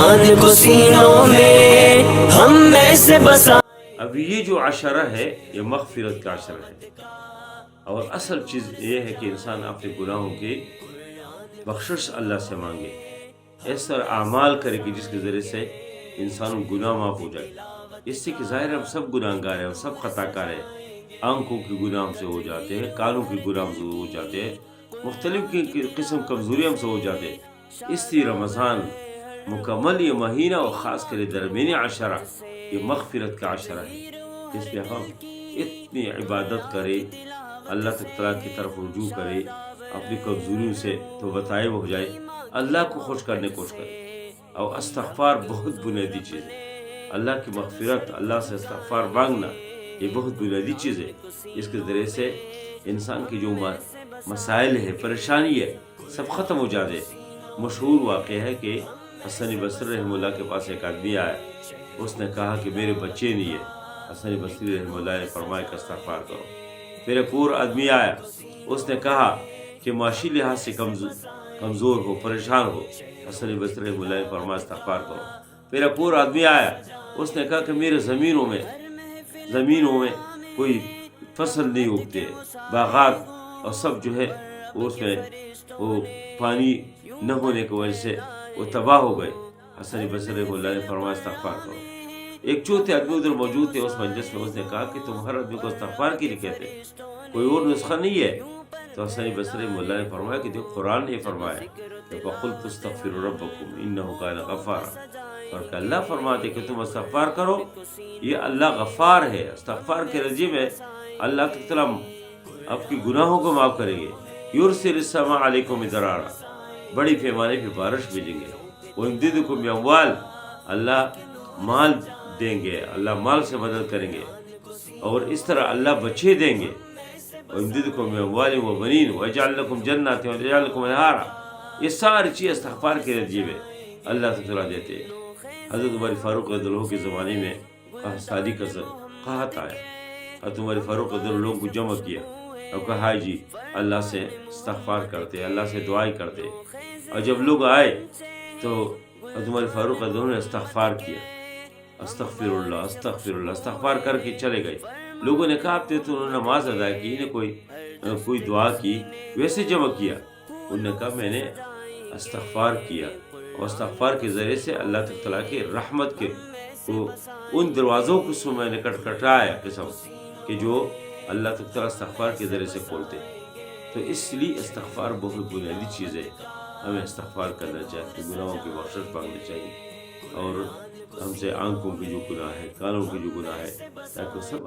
قرآن کو سینوں میں ہم میں سے بسا. اب یہ جو عشرہ ہے یہ مغفرت کا عشرہ ہے، اور اصل چیز یہ ہے کہ انسان اپنے گناہوں کی بخشش اللہ سے مانگے، ایسا اعمال کرے کہ جس کے ذریعے سے انسانوں گناہ معاف ہو جائے. اس سے کہ ظاہر ہم سب گناہ گار ہیں، ہم سب خطا کار ہیں، آنکھوں کے گناہ ہم سے ہو جاتے ہیں، کانوں کے گناہ ہم سے ہو جاتے ہیں، مختلف کی قسم کمزوری ہم سے ہو جاتے ہیں. اس لیے رمضان مکمل یہ مہینہ اور خاص کر درمیانی عشرہ یہ مغفرت کا عشرہ ہے، اس لیے ہم اتنی عبادت کرے، اللہ تعالیٰ کی طرف رجوع کرے، اپنی کمزوریوں سے توبہ طائب ہو جائے، اللہ کو خوش کرنے کی کوشش کرے. اور استغفار بہت بنیادی چیز ہے، اللہ کی مغفرت، اللہ سے استغفار مانگنا یہ بہت بنیادی چیز ہے. اس کے ذریعے سے انسان کی جو مسائل ہے، پریشانی ہے، سب ختم ہو جاتے. مشہور واقعہ ہے کہ حسن بصری رحمہ اللہ کے پاس ایک آدمی آیا، اس نے کہا کہ میرے بچے نہیں ہے. حسن بصری رحمہ اللہ نے فرمایا کہ استغفار کرو. پھر ایک اور آدمی آیا، اس نے کہا کہ معاشی لحاظ سے کمزور ہو، پریشان ہو. حسن بصری رحمہ اللہ نے فرمایا استغفار کرو. پھر ایک اور آدمی آیا، اس نے کہا کہ میرے زمینوں میں کوئی فصل نہیں اگتے، باغات اور سب جو ہے اس میں وہ پانی نہ ہونے کی وجہ سے وہ تباہ ہو گئے. حسن بصری رحمہ اللہ نے فرمایا استغفار کرو. ایک چوتھے آدمی ادھر موجود تھے اس مجلس میں، اس نے کہا کہ تم ہر آدمی کو استغفار کے لیے کہتے، کوئی اور نسخہ نہیں ہے؟ تو حسن بصری رحمہ اللہ نے فرمایا کہ دیکھو قرآن نے فرمایا کہ فَقُلْتُ اسْتَغْفِرُوا رَبَّكُمْ إِنَّهُ كَانَ غَفَّارًا، اور کہ اللہ فرماتے کہ تم استغفار کرو، یہ اللہ غفار ہے. استغفار کے رضی میں اللہ کی طرف آپ کی گناہوں کو معاف کریں گے. یرسل السماء علیکم مدرارا، بڑی پیمانے پہ بارش بھیجیں گے. وَيُمْدِدْكُم بِأَمْوَالٍ، اللہ مال دیں گے، اللہ مال سے مدد کریں گے، اور اس طرح اللہ بچے دیں گے. وَيُمْدِدْكُم بِأَمْوَالٍ وَبَنِينَ وَيَجْعَل لَّكُمْ جَنَّاتٍ وَيَجْعَل لَّكُمْ أَنْهَارًا. یہ ساری چیز استغفار کے نتیجے میں اللہ تعالیٰ دیتے ہیں. حضرت عمر فاروق رضی اللہ عنہ کے زمانے میں سادی کا قحط آیا. حضرت عمر فاروق رضی اللہ عنہ لوگوں کو جمع کیا اور کہا جی اللہ سے استغفار کرتے، اللہ سے دعائیں کرتے. اور جب لوگ آئے تو حضرت عمر فاروق رضی اللہ عنہ نے استغفار کیا، استغفر اللہ استغفر اللہ، استغفار کر کے چلے گئے. لوگوں نے کہا آپ نے تو نماز ادا کی نے، کوئی دعا کی، ویسے جمع کیا؟ انہوں نے کہا میں نے استغفار کیا، اور استغفار کے ذریعے سے اللہ تعالیٰ کے رحمت کے ان دروازوں کو میں نے کٹکھٹایا قسم کہ جو اللہ تعالیٰ استغفار کے ذریعے سے کھولتے. تو اس لیے استغفار بہت بنیادی چیز ہے. ہمیں استغفار کرنا چاہیے، گناہوں کی بخشش مانگنی چاہیے، اور ہم سے آنکھوں کی جو گناہ ہے، کانوں کی جو گناہ ہے، تاکہ سب